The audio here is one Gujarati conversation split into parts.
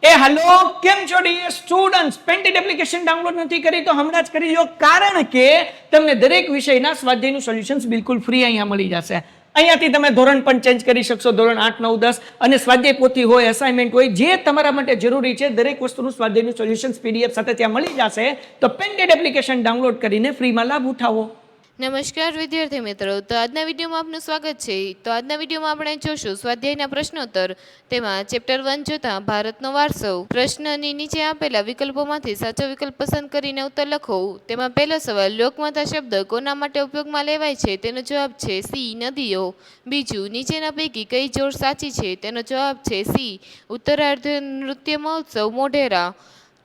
હેલો, કેમ છો dear students? Painted application download નથી કરી તો હમણાં જ કરી લો, કારણ કે તમને દરેક વિષયના સ્વાધ્યાયનું સોલ્યુશન્સ બિલકુલ ફ્રી અહીંયા મળી જશે. અહીંયાથી તમે ધોરણ પણ ચેન્જ કરી શકશો, ધોરણ 8, 9, 10 અને સ્વાધ્યાય પોથી હોય, અસાઇનમેન્ટ હોય, જે તમારા માટે જરૂરી છે દરેક વસ્તુનું સ્વાધ્યાયનું સોલ્યુશન્સ પીડીએફ સાથે ત્યાં મળી જશે. તો પેન્ટેડ એપ્લિકેશન ડાઉનલોડ કરીને ફ્રીમાં લાભ ઉઠાવો. નમસ્કાર વિદ્યાર્થી મિત્રો, તો આજના વિડીયોમાં આપનું સ્વાગત છે. તો આજના વિડીયોમાં આપણે જોશું સ્વાધ્યાયના પ્રશ્નોત્તર, તેમાં ચેપ્ટર 1 જોતા ભારતનો વારસો. પ્રશ્નની નીચે આપેલા વિકલ્પોમાંથી સાચો વિકલ્પ પસંદ કરીને ઉત્તર લખો. તેમાં પહેલો સવાલ, લોકમાતા શબ્દ કોના માટે ઉપયોગમાં લેવાય છે? તેનો જવાબ છે સી, નદીઓ. બીજું, નીચેના પૈકી કઈ જોડ સાચી છે? તેનો જવાબ છે સી, ઉત્તરાર્ધ નૃત્ય મહોત્સવ મોઢેરા.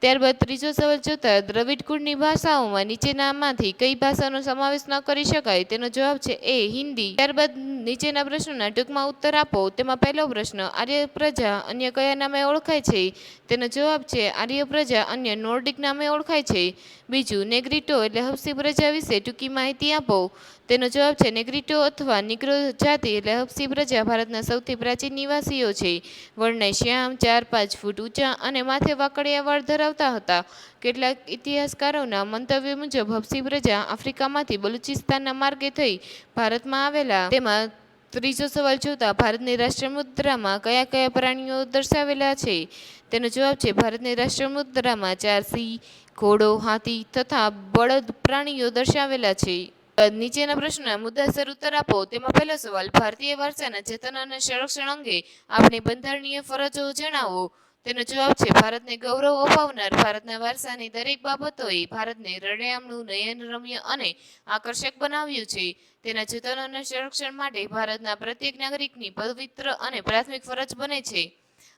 ત્યારબાદ ત્રીજો સવાલ જોતા, દ્રવિડ કુળની ભાષાઓમાં નીચેનામાંથી કઈ ભાષાનો સમાવેશ ન કરી શકાય? તેનો જવાબ છે એ, હિન્દી. ત્યારબાદ નીચેના પ્રશ્નોના ટૂંકમાં ઉત્તર આપો. તેમાં પહેલો પ્રશ્ન, આર્ય પ્રજા અન્ય કયા નામે ઓળખાય છે? તેનો જવાબ છે આર્ય પ્રજા અન્ય નોર્ડિક નામે ઓળખાય છે. બીજું, નેગ્રીટો એટલે હબસી પ્રજા વિશે ટૂંકી માહિતી આપો. તેનો જવાબ છે નેગ્રીટો અથવા નિગ્રો જાતિ એટલે હબસી પ્રજા ભારતના સૌથી પ્રાચીન નિવાસીઓ છે. વર્ણને શ્યામ, 4-5 ફૂટ ઊંચા અને માથે વાકડિયા વાળ ધરાવતા હતા. કેટલાક ઇતિહાસકારોના મંતવ્ય મુજબ હબસી પ્રજા આફ્રિકામાંથી બલુચિસ્તાનના માર્ગે થઈ ભારતમાં આવેલા. તેમાં ત્રીજો સવાલ જોતા, ભારતની રાષ્ટ્રમુદ્રામાં કયા કયા પ્રાણીઓ દર્શાવેલા છે? તેનો જવાબ છે ભારતની રાષ્ટ્રમુદ્રામાં 4 સિંહ, ઘોડો, હાથી તથા બળદ પ્રાણીઓ દર્શાવેલા છે. નીચેના પ્રશ્નના મુદ્દાસર ઉત્તર આપો. તેમાં પહેલો સવાલ, ભારતીય વારસાના જતન અને સંરક્ષણ અંગે આપણી બંધારણીય ફરજો જણાવો. તેનો જવાબ છે ભારતને ગૌરવ અપાવનાર ભારતના વારસાની દરેક બાબતોએ ભારતને રળિયામણું, નયનરમ્ય અને આકર્ષક બનાવ્યું છે. તેના જતન અને સંરક્ષણ માટે ભારતના પ્રત્યેક નાગરિકની પવિત્ર અને પ્રાથમિક ફરજ બને છે.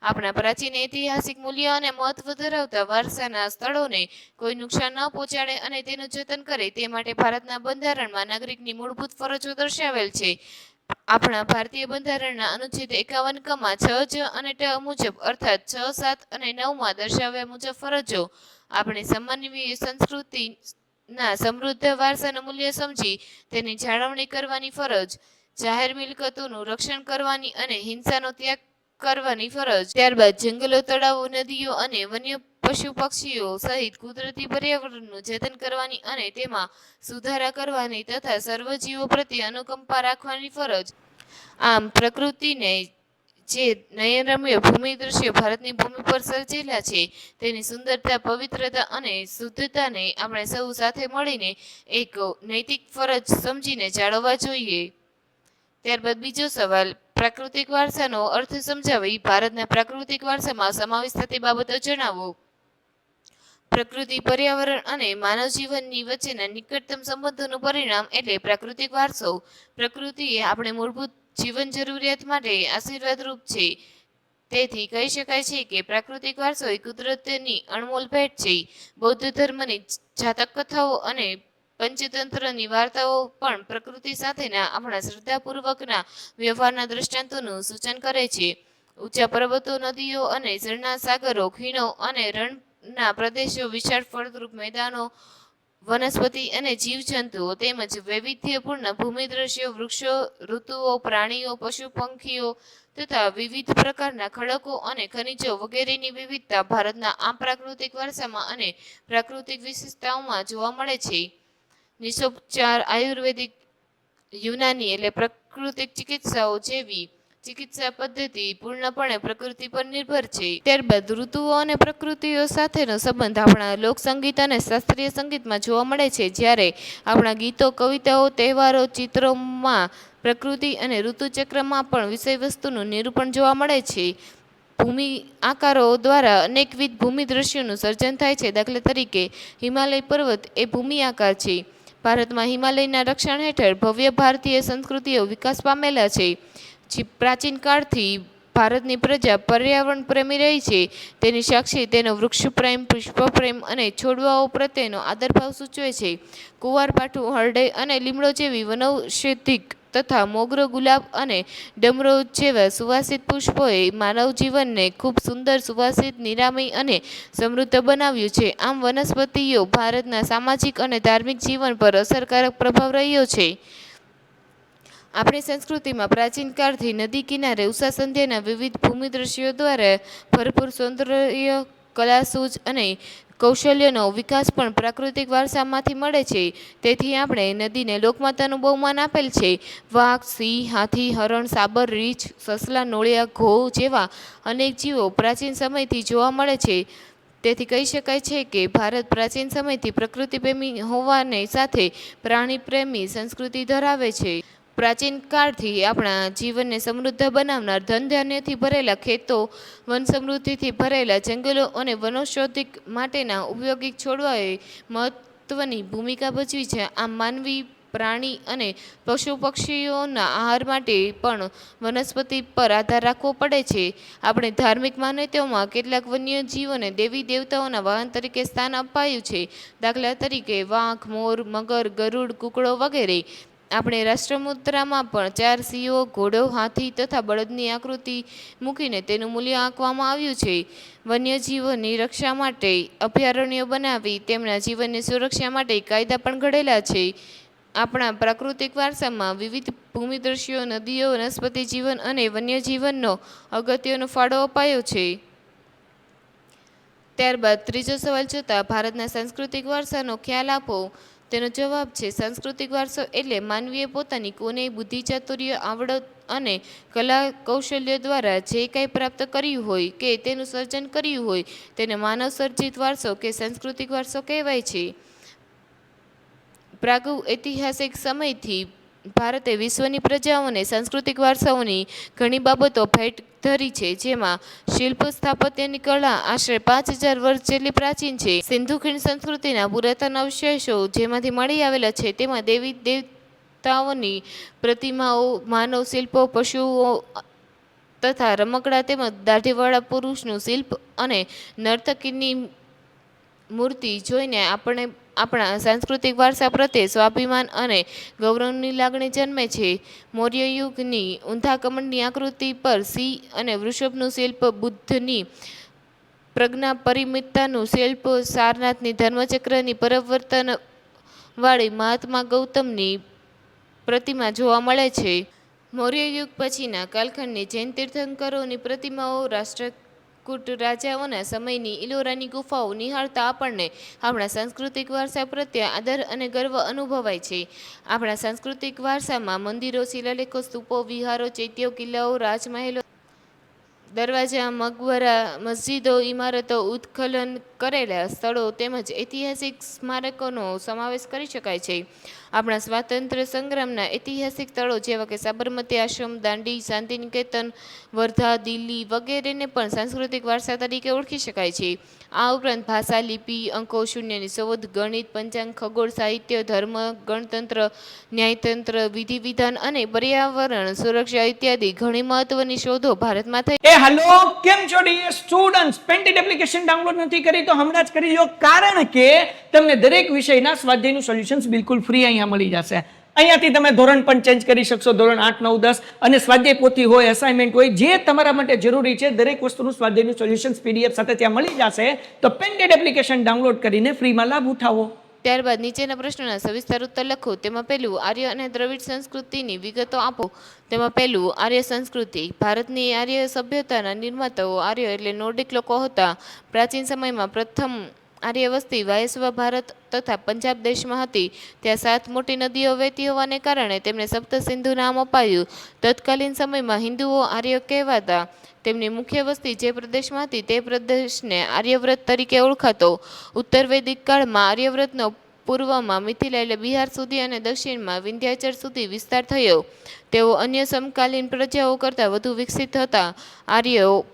આપણા પ્રાચીન ઐતિહાસિક મૂલ્ય અને મહત્વ ધરાવતા વારસાના સ્થળોને કોઈ નુકસાન ન પહોંચાડે અને તેનું જતન કરે તે માટે ભારતના બંધારણમાં નાગરિકની મૂળભૂત ફરજો દર્શાવેલ છે. આપણા ભારતીય બંધારણના અનુચ્છેદ 51 6 જ અને ટ મુજબ અર્થાત 6, 7 અને 9 દર્શાવ્યા મુજબ ફરજો આપણી સામાન્ય સંસ્કૃતિના સમૃદ્ધ વારસાનું મૂલ્ય સમજી તેની જાળવણી કરવાની ફરજ, જાહેર મિલકતોનું રક્ષણ કરવાની અને હિંસાનો ત્યાગ કરવાની ફરજ. ત્યારબાદ જંગલો, તળાવો, નદીઓ અને વન્ય પશુ પક્ષીઓ સહિત કુદરતી પર્યાવરણનું જતન કરવાની અને તેમાં સુધારા કરવાની તથા સર્વજીવો પ્રત્યે અનુકંપા રાખવાની ફરજ. આમ પ્રકૃતિને જે નયનરમ્ય ભૂમિ દ્રશ્યો ભારતની ભૂમિ પર સર્જેલા છે તેની સુંદરતા, પવિત્રતા અને શુદ્ધતાને આપણે સૌ સાથે મળીને એક નૈતિક ફરજ સમજીને જાળવવા જોઈએ. ત્યારબાદ બીજો સવાલ, પ્રાકૃતિક વારસાનો અર્થ સમજાવી ભારતના પ્રાકૃતિક વારસામાં સમાવેશ થતી બાબતો જણાવો. પ્રકૃતિ, પર્યાવરણ અને માનવ જીવનની વચ્ચેના નિકટતમ સંબંધોનું પરિણામ એટલે પ્રાકૃતિક વારસો. પ્રકૃતિ એ આપણે મૂળભૂત જીવન જરૂરિયાત માટે આશીર્વાદરૂપ છે. તેથી કહી શકાય છે કે પ્રાકૃતિક વારસો એ કુદરતની અણમોલ ભેટ છે. બૌદ્ધ ધર્મની જાતક કથાઓ અને પંચતંત્રની વાર્તાઓ પણ પ્રકૃતિ સાથેના આપણા શ્રદ્ધાપૂર્વકના વ્યવહારના દ્રષ્ટાંતોનું સૂચન કરે છે. ઊંચા પર્વતો, નદીઓ અને ઝરણા, સાગરો, ખીણો અને રણના પ્રદેશો, વિશાળ ફળદ્રુપ મેદાનો, વનસ્પતિ અને જીવજંતુઓ તેમજ વૈવિધ્યપૂર્ણ ભૂમિ દ્રશ્યો, વૃક્ષો, ઋતુઓ, પ્રાણીઓ, પશુ પંખીઓ તથા વિવિધ પ્રકારના ખડકો અને ખનિજો વગેરેની વિવિધતા ભારતના આમ પ્રાકૃતિક વારસામાં અને પ્રાકૃતિક વિશેષતાઓમાં જોવા મળે છે. નિષોપચાર, આયુર્વેદિક, યુનાની એટલે પ્રાકૃતિક ચિકિત્સાઓ જેવી ચિકિત્સા પદ્ધતિ પૂર્ણપણે પ્રકૃતિ પર નિર્ભર છે. ત્યારબાદ ઋતુઓ અને પ્રકૃતિઓ સાથેનો સંબંધ આપણા લોકસંગીત અને શાસ્ત્રીય સંગીતમાં જોવા મળે છે. જ્યારે આપણા ગીતો, કવિતાઓ, તહેવારો, ચિત્રોમાં પ્રકૃતિ અને ઋતુચક્રમાં પણ વિષયવસ્તુનું નિરૂપણ જોવા મળે છે. ભૂમિ આકારો દ્વારા અનેકવિધ ભૂમિ દ્રશ્યોનું સર્જન થાય છે. દાખલા તરીકે હિમાલય પર્વત એ ભૂમિ આકાર છે. ભારતમાં હિમાલયના રક્ષણ હેઠળ ભવ્ય ભારતીય સંસ્કૃતિઓ વિકાસ પામેલા છે. પ્રાચીન કાળથી ભારતની પ્રજા પર્યાવરણ પ્રેમી રહી છે તેની સાક્ષી તેનો વૃક્ષ પ્રેમ, પુષ્પ પ્રેમ અને છોડવાઓ પ્રત્યેનો આદરભાવ સૂચવે છે. કુવારપાઠું, હરડે અને લીમડો જેવી વનૌષધિક તથા મોગરો, ગુલાબ અને ડમરો જેવા સુવાસિત પુષ્પોએ માનવ જીવનને ખૂબ સુંદર, સુવાસિત, નિરામય અને સમૃદ્ધ બનાવ્યું છે. આમ વનસ્પતિઓ ભારતના સામાજિક અને ધાર્મિક જીવન પર અસરકારક પ્રભાવ રહ્યો છે. આપણી સંસ્કૃતિમાં પ્રાચીન કાળથી નદી કિનારે ઉષા સંધ્યાના વિવિધ ભૂમિદ્રશ્યો દ્વારા ભરપૂર સૌંદર્ય, કલાસૂઝ અને કૌશલ્યનો વિકાસ પણ પ્રાકૃતિક વારસામાંથી મળે છે. તેથી આપણે નદીને લોકમાતાનું બહુમાન આપેલ છે. વાઘ, સિંહ, હાથી, હરણ, સાબર, રીંછ, સસલા, નોળિયા, ઘોવ જેવા અનેક જીવો પ્રાચીન સમયથી જોવા મળે છે. તેથી કહી શકાય છે કે ભારત પ્રાચીન સમયથી પ્રકૃતિ પ્રેમી હોવાને સાથે પ્રાણી પ્રેમી સંસ્કૃતિ ધરાવે છે. પ્રાચીન કાળથી આપણા જીવનને સમૃદ્ધ બનાવનાર ધન ધાન્યથી ભરેલા ખેતો, વન સમૃદ્ધિથી ભરેલા જંગલો અને વનૌષધિક માટેના ઉપયોગી છોડવાઓએ મહત્વની ભૂમિકા ભજવી છે. આમ માનવી, પ્રાણી અને પશુ પક્ષીઓના આહાર માટે પણ વનસ્પતિ પર આધાર રાખવો પડે છે. આપણે ધાર્મિક માન્યતાઓમાં કેટલાક વન્ય જીવોને દેવી દેવતાઓના વાહન તરીકે સ્થાન અપાયું છે. દાખલા તરીકે વાઘ, મોર, મગર, ગરુડ, કુકડો વગેરે. આપણે રાષ્ટ્રમુદ્રામાં પણ 4 સિંહો, ઘોડો, હાથી તથા બળદની આકૃતિ મૂકીને તેનું મૂલ્ય આંકવામાં આવ્યું છે. વન્યજીવોની રક્ષા માટે અભયારણ્યો બનાવી તેમના જીવનની સુરક્ષા માટે કાયદા પણ ઘડેલા છે. આપણા પ્રાકૃતિક વારસામાં વિવિધ ભૂમિદ્રશ્યો, નદીઓ, વનસ્પતિ જીવન અને વન્યજીવનનો અગત્યનો ફાળો અપાયો છે. ત્યારબાદ ત્રીજો સવાલ જોતા ભારતના સાંસ્કૃતિક વારસાનો ખ્યાલ આપો. તેનો જવાબ છે સાંસ્કૃતિક વારસો એટલે માનવીએ પોતાની કોને, બુદ્ધિ, ચાતુર્ય, આવડત અને કલા કૌશલ્ય દ્વારા જે કંઈ પ્રાપ્ત કર્યું હોય કે તેનું સર્જન કર્યું હોય તેને માનવ સર્જિત વારસો કે સાંસ્કૃતિક વારસો કહેવાય છે. પ્રાગૈતિહાસિક સમયથી ભારતે વિશ્વની પ્રજાઓને સાંસ્કૃતિક વારસાઓની ઘણી બાબતો ભેટ ધરી છે. જેમાં શિલ્પ સ્થાપત્યની કળા આશરે 5000 વર્ષ જેટલી પ્રાચીન છે. સિંધુ ખીણ સંસ્કૃતિના પુરાતન અવશેષો જેમાંથી મળી આવેલા છે તેમાં દેવી દેવતાઓની પ્રતિમાઓ, માનવ શિલ્પો, પશુઓ તથા રમકડા તેમજ દાઢીવાળા પુરુષનું શિલ્પ અને નર્તકીની મૂર્તિ જોઈને આપણે આપણા સાંસ્કૃતિક વારસા પ્રત્યે સ્વાભિમાન અને ગૌરવની લાગણી જન્મે છે. મૌર્ય યુગની ઊંધા કમળની આકૃતિ પર સિંહ અને વૃષભનું શિલ્પ, બુદ્ધની પ્રજ્ઞા પરિમિતતાનું શિલ્પ, સારનાથની ધર્મચક્રની પરિવર્તનવાળી મહાત્મા ગૌતમની પ્રતિમા જોવા મળે છે. મૌર્ય યુગ પછીના કાલખંડની જૈન તીર્થંકરોની પ્રતિમાઓ, રાષ્ટ્રકૂટ રાજાઓના સમયની ઇલોરાની ગુફાઓ નિહાળતા આપણને આપણા સાંસ્કૃતિક વારસા પ્રત્યે આદર અને ગર્વ અનુભવાય છે. આપણા સાંસ્કૃતિક વારસામાં મંદિરો, શિલાલેખો, સ્તૂપો, વિહારો, ચૈત્યો, કિલ્લાઓ, રાજમહેલો, દરવાજા, મકબરા, મસ્જિદો, ઇમારતો, ઉત્ખનન કરેલા સ્થળો તેમજ ઐતિહાસિક સ્મારકોનો સમાવેશ કરી શકાય છે. આપણા સ્વાતંત્ર્ય સંગ્રામના ઐતિહાસિક સ્થળો જેવા કે સાબરમતી આશ્રમ, દાંડી, શાંતિનિકેતન, વર્ધા, દિલ્હી વગેરેને પણ સાંસ્કૃતિક વારસા તરીકે ઓળખી શકાય છે. આ ઉપરાંત ભાષા, લિપિ, અંકો, શૂન્યની શોધ, ગણિત, પંચાંગ, ખગોળ, સાહિત્ય, ધર્મ, ગણતંત્ર, ન્યાયતંત્ર, વિધિ વિધાન અને પર્યાવરણ સુરક્ષા ઇત્યાદિ ઘણી મહત્વની શોધો ભારતમાં થઈ. હેલો, કેમ છો dear students? Painted application download નથી કરી તો હમણાં જ કરી લો, કારણ કે તમને દરેક વિષયના સ્વાધ્યાયનું સોલ્યુશન્સ બિલકુલ ફ્રી અહીંયા મળી જશે. અહીંયાથી તમે ધોરણ પણ ચેન્જ કરી શકશો, ધોરણ 8, 9, 10 અને સ્વાધ્યાય પોથી હોય, અસાઇનમેન્ટ હોય, જે તમારા માટે જરૂરી છે દરેક વસ્તુનું સ્વાધ્યાયનું સોલ્યુશન્સ PDF સાથે ત્યાં મળી જશે. તો પેન્ટેડ એપ્લિકેશન ડાઉનલોડ કરીને ફ્રીમાં લાભ ઉઠાવો. ત્યારબાદ નીચેના પ્રશ્નોના સવિસ્તર ઉત્તર લખો. તેમાં પહેલું, આર્ય અને દ્રવિડ સંસ્કૃતિની વિગતો આપો. તેમાં પહેલું, આર્ય સંસ્કૃતિ. ભારતની આર્ય સભ્યતાના નિર્માતાઓ આર્ય એટલે નોર્ડિક લોકો હતા. પ્રાચીન સમયમાં પ્રથમ આર્ય વસ્તી વાયસ્વ ભારત તથા પંજાબ દેશમાં હતી. ત્યાં 7 મોટી નદીઓ વહેતી હોવાને કારણે તેમને સપ્ત સિંધુ નામ અપાયું. તત્કાલીન સમયમાં હિન્દુઓ આર્ય કહેવાતા. તેમની મુખ્ય વસ્તી જે પ્રદેશમાં હતી તે પ્રદેશને આર્યવ્રત તરીકે ઓળખાતો. ઉત્તર વૈદિક કાળમાં આર્યવ્રતનો પૂર્વમાં મિથિલા એટલે બિહાર સુધી અને દક્ષિણમાં વિંધ્યાચલ સુધી વિસ્તાર થયો. તેઓ અન્ય સમકાલીન પ્રજાઓ કરતાં વધુ વિકસિત હતા. આર્યો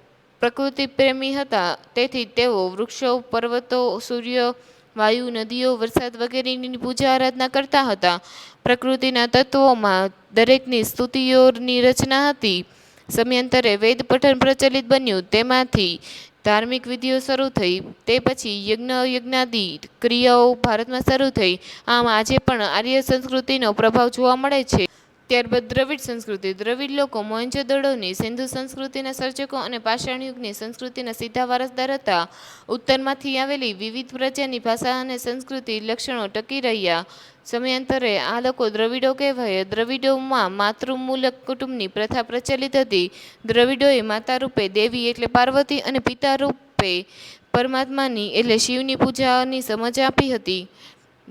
પ્રકૃતિ પ્રેમી હતા, તેથી તેઓ વૃક્ષો, પર્વતો, સૂર્ય, વાયુ, નદીઓ, વરસાદ વગેરેની પૂજા આરાધના કરતા હતા. પ્રકૃતિના તત્વોમાં દરેકની સ્તુતિઓની રચના હતી. સમયાંતરે વેદ પઠન પ્રચલિત બન્યું, તેમાંથી ધાર્મિક વિધિઓ શરૂ થઈ. તે પછી યજ્ઞાદિ ક્રિયાઓ ભારતમાં શરૂ થઈ. આમ આજે પણ આર્ય સંસ્કૃતિનો પ્રભાવ જોવા મળે છે. ત્યારબાદ દ્રવિડ સંસ્કૃતિ. દ્રવિડ લોકો મોહેંજો-દડોની સિંધુ સંસ્કૃતિના સર્જકો અને પાષાણ યુગની સંસ્કૃતિના સીધા વારસદાર હતા. ઉત્તરમાંથી આવેલી વિવિધ પ્રજાની ભાષા અને સંસ્કૃતિ લક્ષણો ટકી રહ્યા. સમયાંતરે આ લોકો દ્રવિડો કહેવાયા. દ્રવિડોમાં માતૃમૂલક કુટુંબની પ્રથા પ્રચલિત હતી. દ્રવિડોએ માતા રૂપે દેવી એટલે પાર્વતી અને પિતા રૂપે પરમાત્માની એટલે શિવની પૂજાની સમજ આપી હતી.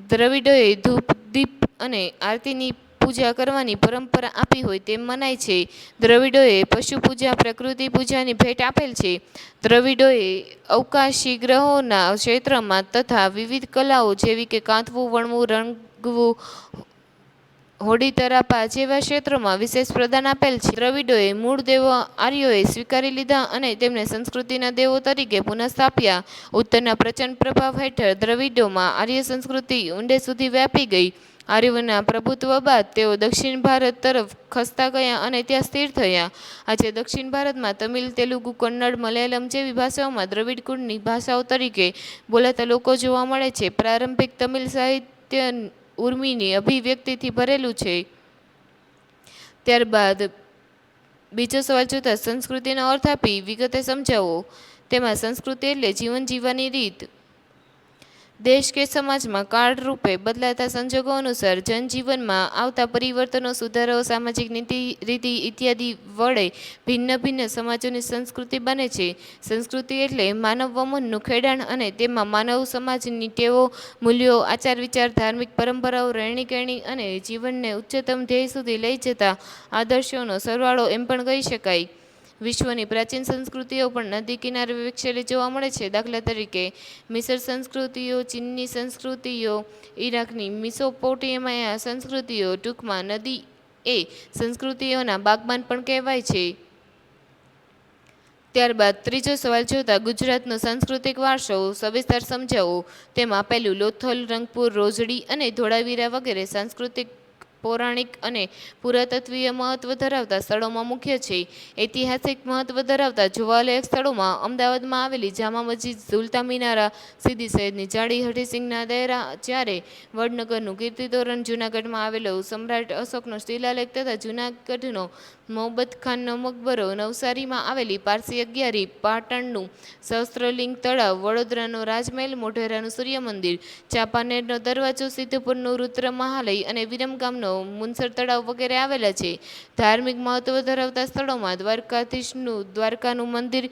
દ્રવિડોએ ધૂપ, દીપ અને આરતીની પૂજા કરવાની પરંપરા આપી હોય તેમ મનાય છે. દ્રવિડોએ પશુ પૂજા, પ્રકૃતિ પૂજાની ભેટ આપેલ છે. દ્રવિડોએ અવકાશી ગ્રહોના ક્ષેત્રમાં તથા વિવિધ કલાઓ જેવી કે કાંતવું, વણવું, રંગવું, હોડી તરાપા જેવા ક્ષેત્રોમાં વિશેષ પ્રદાન આપેલ છે. દ્રવિડોએ મૂળ દેવો આર્યોએ સ્વીકારી લીધા અને તેમને સંસ્કૃતિના દેવો તરીકે પુનઃસ્થાપ્યા. ઉત્તરના પ્રચંડ પ્રભાવ હેઠળ દ્રવિડોમાં આર્ય સંસ્કૃતિ ઊંડે સુધી વ્યાપી ગઈ. આર્યોના પ્રભુત્વ બાદ તેઓ દક્ષિણ ભારત તરફ ખસતા ગયા અને ત્યાં સ્થિર થયા. આજે દક્ષિણ ભારતમાં તમિલ, તેલુગુ, કન્નડ, મલયાલમ જેવી ભાષાઓમાં દ્રવિડ કુળની ભાષાઓ તરીકે બોલાતા લોકો જોવા મળે છે. પ્રારંભિક તમિલ સાહિત્ય ઉર્મિની અભિવ્યક્તિથી ભરેલું છે. ત્યારબાદ બીજો સવાલ જોતા સંસ્કૃતિનો અર્થ આપી વિગતે સમજાવો. તેમાં સંસ્કૃતિ એટલે જીવન જીવવાની રીત. દેશ કે સમાજમાં કાળરૂપે બદલાતા સંજોગો અનુસાર જનજીવનમાં આવતા પરિવર્તનો, સુધારાઓ, સામાજિક નીતિ રીતિ ઇત્યાદિ વડે ભિન્ન ભિન્ન સમાજોની સંસ્કૃતિ બને છે. સંસ્કૃતિ એટલે માનવ વમનનું ખેડાણ અને તેમાં માનવ સમાજની ટેવો, મૂલ્યો, આચાર વિચાર, ધાર્મિક પરંપરાઓ, રહેણીકરણી અને જીવનને ઉચ્ચતમ ધ્યેય સુધી લઈ જતા આદર્શોનો સરવાળો એમ પણ કહી શકાય. વિશ્વની પ્રાચીન સંસ્કૃતિઓ પણ નદી કિનારે વિકસેલી જોવા મળે છે. દાખલા તરીકે મિસર સંસ્કૃતિઓ, ચીનની સંસ્કૃતિઓ, ઈરાકની મિસોપોટેમિયા સંસ્કૃતિઓ. ટૂંકમાં નદી એ સંસ્કૃતિઓના બાગબાન પણ કહેવાય છે. ત્યારબાદ ત્રીજો સવાલ જોતા ગુજરાતનો સાંસ્કૃતિક વારસો સવિસ્તાર સમજાવો. તેમાં પહેલું લોથલ, રંગપુર, રોજડી અને ધોળાવીરા વગેરે સાંસ્કૃતિક, પૌરાણિક અને પુરાતત્વીય મહત્વ ધરાવતા સ્થળોમાં મુખ્ય છે. ઐતિહાસિક મહત્વ ધરાવતા જોવાલાયક સ્થળોમાં અમદાવાદમાં આવેલી જામા મસ્જિદ, ઝુલતા મિનારા, સીદી સૈયદની જાળી, હઠીસિંહના દેરા, જ્યારે વડનગરનું કીર્તિતોરણ, જૂનાગઢમાં આવેલો સમ્રાટ અશોકનો શિલાલેખ તથા જૂનાગઢનો મોહબ્બત ખાનનો મકબરો, નવસારીમાં આવેલી પારસી અગિયારી, પાટણનું સહસ્ત્રલિંગ તળાવ, વડોદરાનો રાજમહેલ, મોઢેરાનું સૂર્ય મંદિર, ચાંપાનેરનો દરવાજો, સિદ્ધપુરનું રુદ્ર મહાલય અને વિરમગામનો મુનસર તળાવ વગેરે આવેલા છે. ધાર્મિક મહત્વ ધરાવતા સ્થળોમાં દ્વારકાધીશનું દ્વારકાનું મંદિર,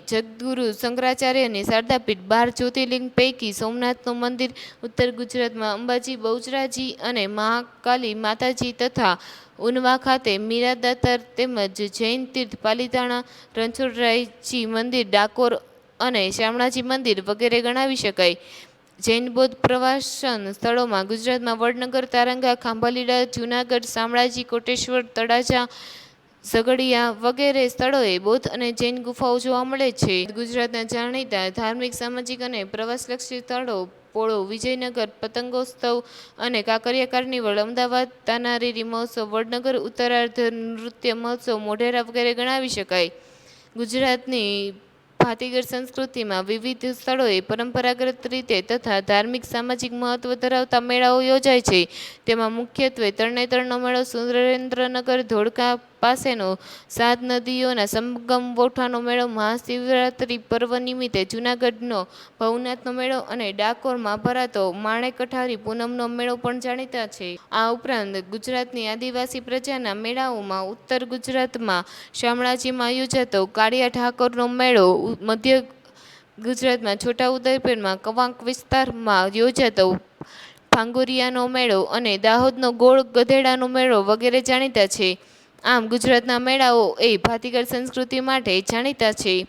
જગદગુરુ શંકરાચાર્યની શારદાપીઠ, 12 જ્યોતિર્લિંગ પૈકી સોમનાથનું મંદિર, ઉત્તર ગુજરાતમાં અંબાજી, બહુચરાજી અને મહાકાલી માતાજી તથા ઉનવા ખાતે મીરાદાતાર તેમજ જૈન તીર્થ પાલીતાણા, રણછોડરાયજી મંદિર, ડાકોર અને શામળાજી મંદિર વગેરે ગણાવી શકાય. જૈન બૌદ્ધ પ્રવાસન સ્થળોમાં ગુજરાતમાં વડનગર, તારંગા, ખાંભાલીડા, જૂનાગઢ, શામળાજી, કોટેશ્વર, તળાજા, ઝઘડિયા વગેરે સ્થળોએ બૌદ્ધ અને જૈન ગુફાઓ જોવા મળે છે. ગુજરાતના જાણીતા ધાર્મિક, સામાજિક અને પ્રવાસલક્ષી સ્થળો પોળો, વિજયનગર, પતંગોત્સવ અને કાંકરિયા કાર્નિવલ, અમદાવાદ તાનારીરી મહોત્સવ, વડનગર ઉત્તરાર્ધ નૃત્ય મહોત્સવ, મોઢેરા વગેરે ગણાવી શકાય. ગુજરાતની ભાતીગળ સંસ્કૃતિમાં વિવિધ સ્થળોએ પરંપરાગત રીતે તથા ધાર્મિક, સામાજિક મહત્વ ધરાવતા મેળાઓ યોજાય છે. તેમાં મુખ્યત્વે તરણેતરનો મેળો, સુરેન્દ્રનગર ધોળકા પાસેનો 7 નદીઓના સંગમ વોઠાનો મેળો, મહાશિવરાત્રિ પર્વ નિમિત્તે જૂનાગઢનો ભવનાથનો મેળો અને ડાકોરમાં ભરાતો માણેક કઠારી પૂનમનો મેળો પણ જાણીતા છે. આ ઉપરાંત ગુજરાતની આદિવાસી પ્રજાના મેળાઓમાં ઉત્તર ગુજરાતમાં શામળાજીમાં યોજાતો કાળિયા ઠાકોરનો મેળો, મધ્ય ગુજરાતમાં છોટા ઉદેપુરમાં કવાંક વિસ્તારમાં યોજાતો ભાંગુરિયાનો મેળો અને દાહોદનો ગોળ ગધેડાનો મેળો વગેરે જાણીતા છે. આમ ગુજરાતના મેળાઓ એ ભાતીગળ સંસ્કૃતિ માટે જાણીતા છે.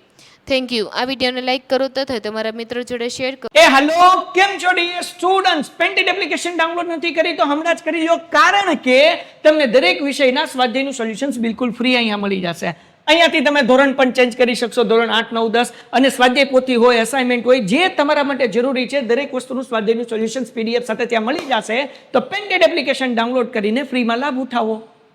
Thank you. આ વિડીયોને લાઈક કરો તથા તમારા મિત્રો જોડે શેર કરો. હેલો, કેમ છો dear students? Painted application download નથી કરી તો હમણાં જ કરી લો, કારણ કે તમને દરેક વિષયના સ્વાધ્યાયનું સોલ્યુશન્સ બિલકુલ ફ્રી અહીંયા મળી જશે. અહીંયાથી તમે ધોરણ પણ ચેન્જ કરી શકશો, ધોરણ 8, 9, 10 અને સ્વાધ્યાય પોથી હોય, અસાઇનમેન્ટ હોય, જે તમારા માટે જરૂરી છે દરેક વસ્તુનું સ્વાધ્યાયનું સોલ્યુશન્સ PDF સાથે ત્યાં મળી જશે. તો પેન્ટેડ એપ્લિકેશન ડાઉનલોડ કરીને ફ્રીમાં લાભ ઉઠાવો.